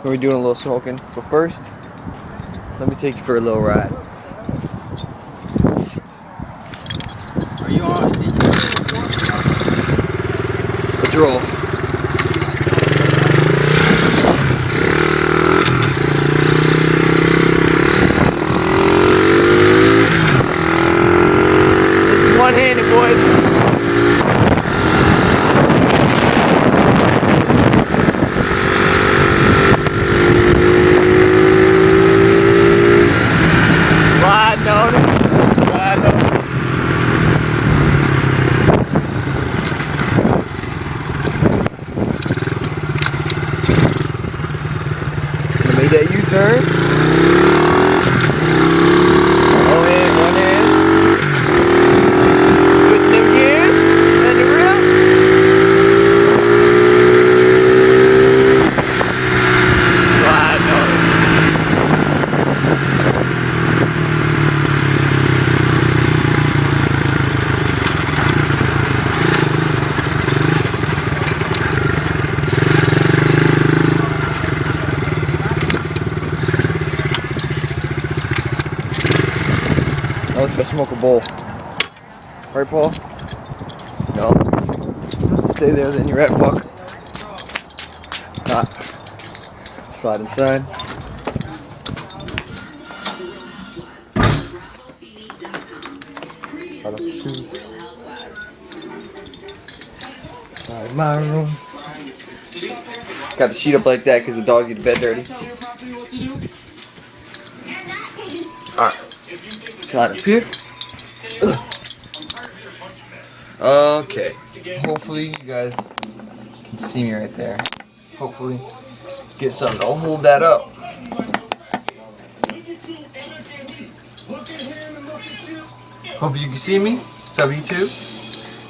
We're doing a little smoking, but first, let me take you for a little ride. Are you on? Let's roll. This is one-handed, boys. Made that U-turn. One hand. Switching them gears. And the real. Slide on it. Now let's go smoke a bowl. Right, Paul? No. Stay there, then you're at fuck. Not. Slide inside. Right up the shoe. Inside my room. Got the sheet up like that because the dogs get the bed dirty. Alright. Slide up here. Ugh. Okay. Hopefully you guys can see me right there. Hopefully get something to hold that up. Hopefully you can see me. What's up, YouTube?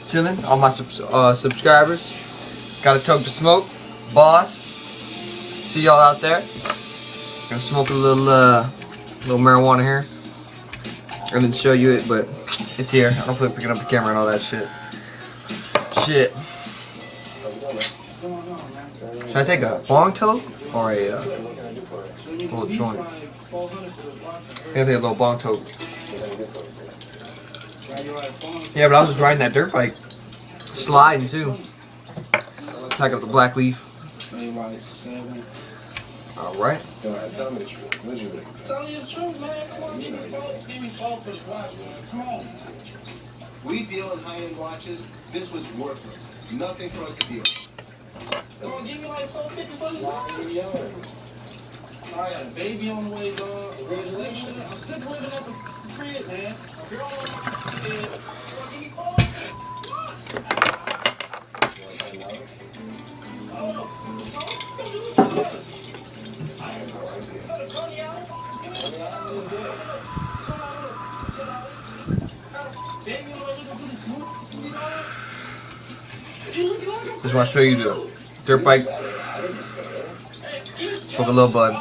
Chilling. All my subscribers. Got a toke to smoke. Boss. See y'all out there. Gonna smoke a little marijuana here. I didn't show you it, but it's here. I don't feel like picking up the camera and all that shit. Shit. Should I take a bong toke or a little joint? I think I'll take a little bong toke. Yeah, but I was just riding that dirt bike, sliding too. Pack up the black leaf. Alright. Tell me the truth. Tell you the truth, man. Come on, give me fault for the watch, man. Come on. We deal in high-end watches. This was worthless. Nothing for us to deal. Come on, give me like $450 for the watch. I got a baby on the way, dog. I'm sick living at the crib, man. Girl on my kid. Give me $4. Just want to show you the dirt bike. Smoke a little bud.